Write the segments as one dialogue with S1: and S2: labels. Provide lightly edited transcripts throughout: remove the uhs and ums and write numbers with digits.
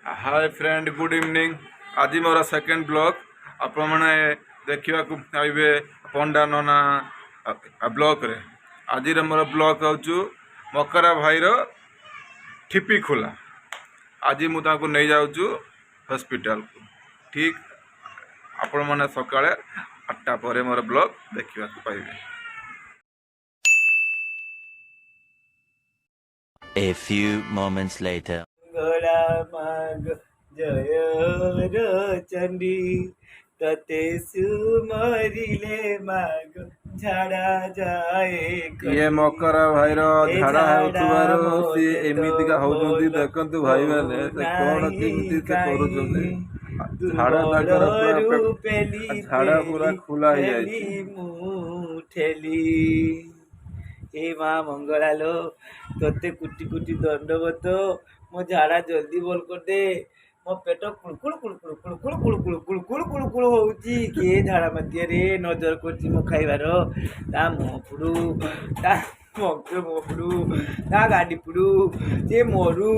S1: Hi friend, good evening. आज more second blog आपण मैंने देखा पाइबे पंडा नना ब्लॉक रे। आज मोर ब्लॉग हूँ मकरा भाईर ठिपी खोला। आज मुझे नहीं जाऊँ हॉस्पिटल को। ठीक आपण मैंने सकाଳେ 8टा पर मोर ब्लॉग देखा पाइबे।
S2: A few moments later.
S3: गोला माग जय रो चंडी तते सुमरिले माग झाड़ा जाए
S1: ये मकरा भाईर झाड़ा होउथुबारो सी एमिति का होउछंती। देखंतु भाई माने से कोन केमिति से करूछंती। झाड़ा ताकर पूरा झाड़ा पूरा खुला ही जाई
S3: ठेली हे माँ मंगला लो तोते कुटी कुटी दंडवत मो झाड़ा जल्दी बोल कर दे। मो पेट कुड़कुड़ कुड़कुड़ कुड़कुड़ कुड़कुड़ कुड़कुड़ कुड़कुड़ होउची के झाड़ा मध्य रे नजर करची मो खाइबार ता मोफुडू ता मक्के मोफुडू ता गाड़ी पुडू जे मरु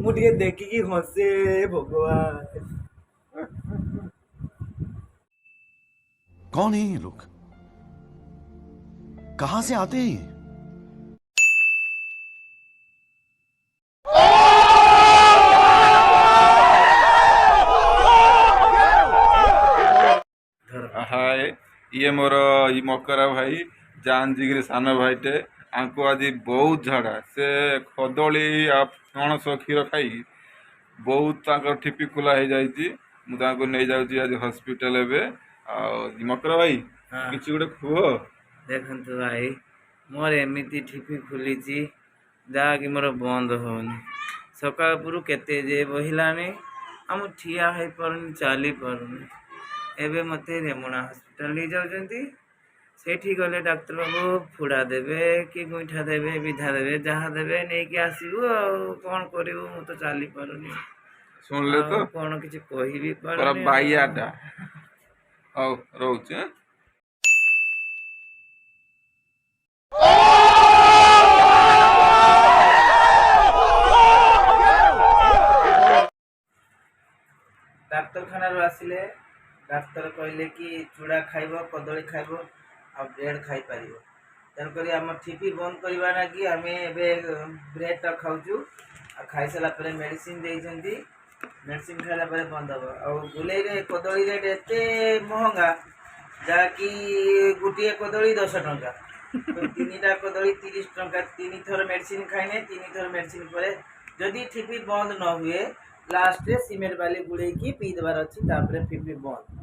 S3: मु टिके देखिकी हसे भगवान।
S4: कौन है ये लोग? कहां से आते हैं ये?
S1: हाय, ये मोर ये मकरा भाई जान जिगिरी सान भाईटे। आंको आज बहुत झाड़ा से कदली पणस क्षीर खाई बहुत ठिपी खुला हो जाइए। मुझे नहीं जाऊँ आज हॉस्पिटल एवं। मकरा भाई
S3: हाँ।
S1: किसी गोटे खुह
S3: देखु भाई मोर एमती ठिपी खुली जहाँकि मोर बंद होनी। सकाल पुरु केते जे बहिलानी आम ठिया हो पारुनी चली पारुनी। एबे मते रेमुणा हॉस्पिटल ले जाउछंती। सेठी गले डाक्टर बाबू फुड़ा देवे कि गुईठा देवे विधा देवे जहाँ देवे नहीं कि आसबू कौन करू मु तो चली पारुनी।
S1: सुन ले तो
S3: कौन किसी कही भी
S1: पूरा
S3: पारुनी।
S1: बाइयाटा हौ रोचे।
S3: डाक्तरखाना आसिले डाक्तर कहले कि चूड़ा खाइब कदली खाइब आ ब्रेड खाई पार। तेणुक आम ठिपी बंद करवा लगी आम ब्रेडटा खाऊँ आ खाई सारा पर मेडिसिन देती। मेडिसिन खाइला बंद हम आ गुले कदली रेट एत महंगा जहाँकि गोटे कदली 10 टंका तो 3टा कदली 30 टंका। 3 थर मेडिसिन खाइने 3 थर मेडिसिन पर जदि ठिपी बंद न हुए लास्ट सीमेंट बाली गुड़े की पी देवार अच्छी तापर ठिपी बंद।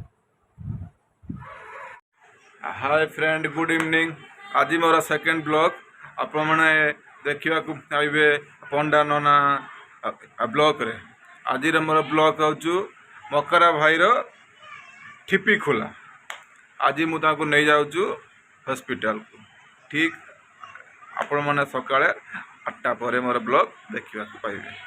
S1: Hi friend, good evening. आज मोर सेकेंड ब्लॉग आपण मैंने देखा पाइबे पंडा नना ब्लॉक रे। आज मोर ब्लॉग हूँ मकरा भाईर ठिपी खोला। आज मुझे नहीं जाऊँ हॉस्पिटल को। ठीक आपण मैंने सकाळे 8टा पर मोर ब्लॉग देखा पाइबे।